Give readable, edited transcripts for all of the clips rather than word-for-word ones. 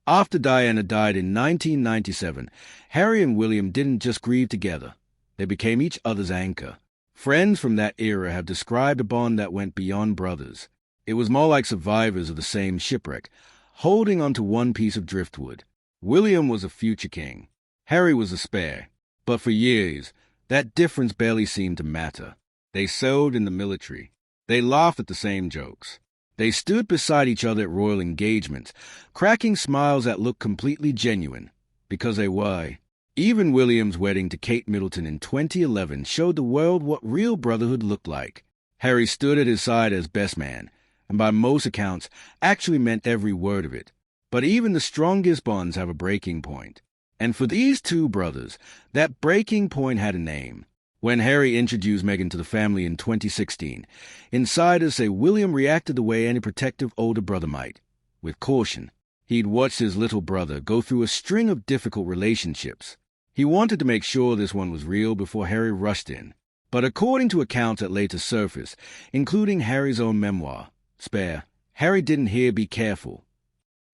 After Diana died in 1997, Harry and William didn't just grieve together. They became each other's anchor. Friends from that era have described a bond that went beyond brothers. It was more like survivors of the same shipwreck, holding onto one piece of driftwood. William was a future king. Harry was a spare. But for years, that difference barely seemed to matter. They served in the military. They laughed at the same jokes. They stood beside each other at royal engagements, cracking smiles that looked completely genuine, because they were. Even William's wedding to Kate Middleton in 2011 showed the world what real brotherhood looked like. Harry stood at his side as best man, and by most accounts actually meant every word of it. But even the strongest bonds have a breaking point. And for these two brothers, that breaking point had a name. When Harry introduced Meghan to the family in 2016, insiders say William reacted the way any protective older brother might, with caution. He'd watched his little brother go through a string of difficult relationships. He wanted to make sure this one was real before Harry rushed in. But according to accounts that later surfaced, including Harry's own memoir, Spare, Harry didn't hear "be careful."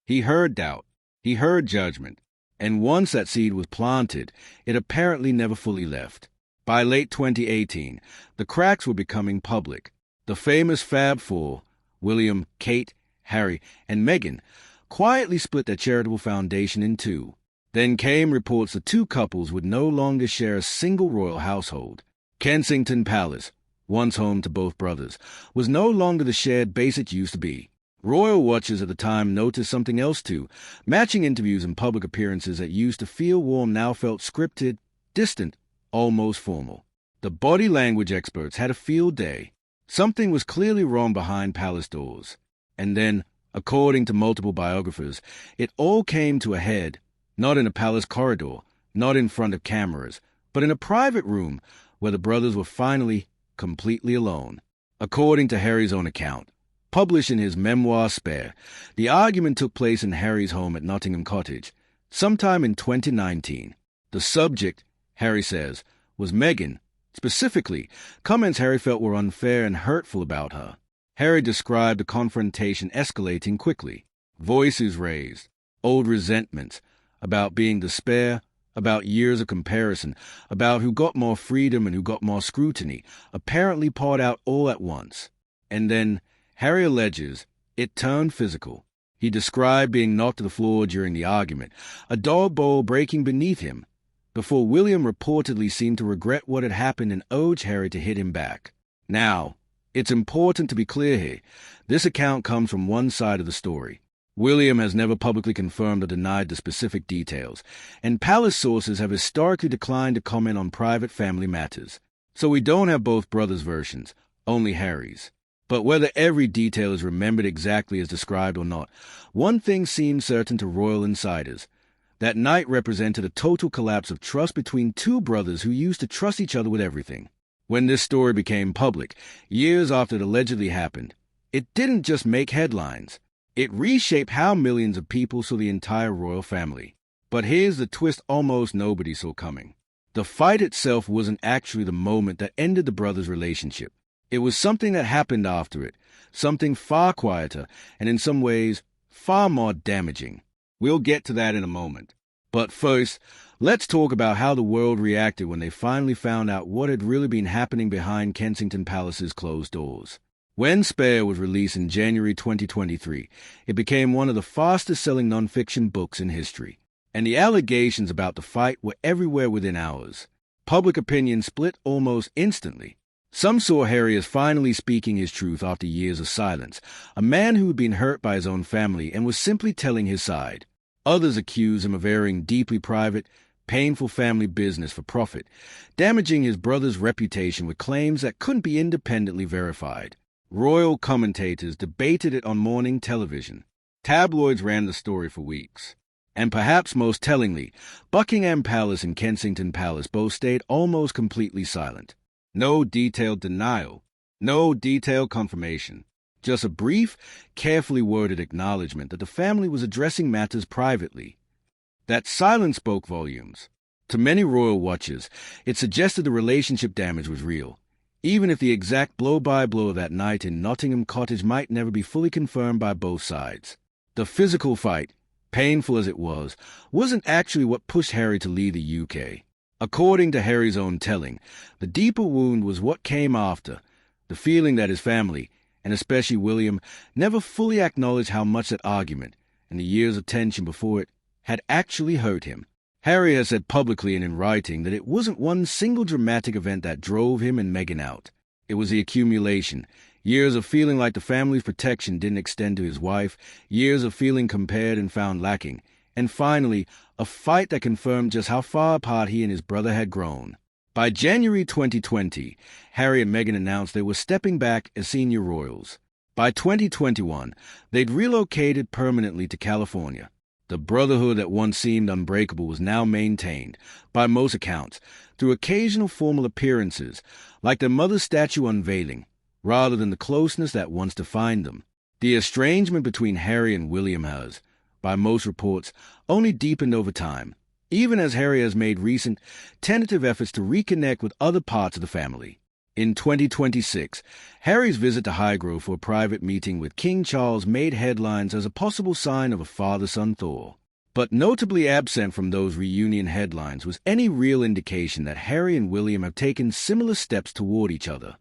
He heard doubt. He heard judgment. And once that seed was planted, it apparently never fully left. By late 2018, the cracks were becoming public. The famous Fab Four, William, Kate, Harry, and Meghan, quietly split their charitable foundation in two. Then came reports the two couples would no longer share a single royal household. Kensington Palace, once home to both brothers, was no longer the shared base it used to be. Royal watchers at the time noticed something else too. Matching interviews and public appearances that used to feel warm now felt scripted, distant, almost formal. The body language experts had a field day. Something was clearly wrong behind palace doors. And then, according to multiple biographers, it all came to a head, not in a palace corridor, not in front of cameras, but in a private room where the brothers were finally completely alone. According to Harry's own account, published in his memoir Spare, the argument took place in Harry's home at Nottingham Cottage, sometime in 2019. The subject, Harry says, was Meghan, specifically comments Harry felt were unfair and hurtful about her. Harry described the confrontation escalating quickly. Voices raised, old resentments, about being the spare, about years of comparison, about who got more freedom and who got more scrutiny, apparently poured out all at once. And then, Harry alleges, it turned physical. He described being knocked to the floor during the argument, a dog bowl breaking beneath him, before William reportedly seemed to regret what had happened and urged Harry to hit him back. Now, it's important to be clear here. This account comes from one side of the story. William has never publicly confirmed or denied the specific details, and palace sources have historically declined to comment on private family matters. So we don't have both brothers' versions, only Harry's. But whether every detail is remembered exactly as described or not, one thing seems certain to royal insiders. That night represented a total collapse of trust between two brothers who used to trust each other with everything. When this story became public, years after it allegedly happened, it didn't just make headlines. It reshaped how millions of people saw the entire royal family. But here's the twist almost nobody saw coming. The fight itself wasn't actually the moment that ended the brothers' relationship. It was something that happened after it, something far quieter, and in some ways, far more damaging. We'll get to that in a moment. But first, let's talk about how the world reacted when they finally found out what had really been happening behind Kensington Palace's closed doors. When Spare was released in January 2023, it became one of the fastest-selling nonfiction books in history, and the allegations about the fight were everywhere within hours. Public opinion split almost instantly. Some saw Harry as finally speaking his truth after years of silence, a man who had been hurt by his own family and was simply telling his side. Others accused him of airing deeply private, painful family business for profit, damaging his brother's reputation with claims that couldn't be independently verified. Royal commentators debated it on morning television. Tabloids ran the story for weeks. And perhaps most tellingly, Buckingham Palace and Kensington Palace both stayed almost completely silent. No detailed denial, no detailed confirmation, just a brief, carefully worded acknowledgement that the family was addressing matters privately. That silence spoke volumes. To many royal watchers, it suggested the relationship damage was real, even if the exact blow-by-blow of that night in Nottingham Cottage might never be fully confirmed by both sides. The physical fight, painful as it was, wasn't actually what pushed Harry to leave the UK. According to Harry's own telling, the deeper wound was what came after, the feeling that his family, and especially William, never fully acknowledged how much that argument, and the years of tension before it, had actually hurt him. Harry has said publicly and in writing that it wasn't one single dramatic event that drove him and Meghan out. It was the accumulation, years of feeling like the family's protection didn't extend to his wife, years of feeling compared and found lacking, and finally, a fight that confirmed just how far apart he and his brother had grown. By January 2020, Harry and Meghan announced they were stepping back as senior royals. By 2021, they'd relocated permanently to California. The brotherhood that once seemed unbreakable was now maintained, by most accounts, through occasional formal appearances, like their mother's statue unveiling, rather than the closeness that once defined them. The estrangement between Harry and William has, by most reports, only deepened over time, even as Harry has made recent, tentative efforts to reconnect with other parts of the family. In 2026, Harry's visit to Highgrove for a private meeting with King Charles made headlines as a possible sign of a father-son thaw. But notably absent from those reunion headlines was any real indication that Harry and William have taken similar steps toward each other.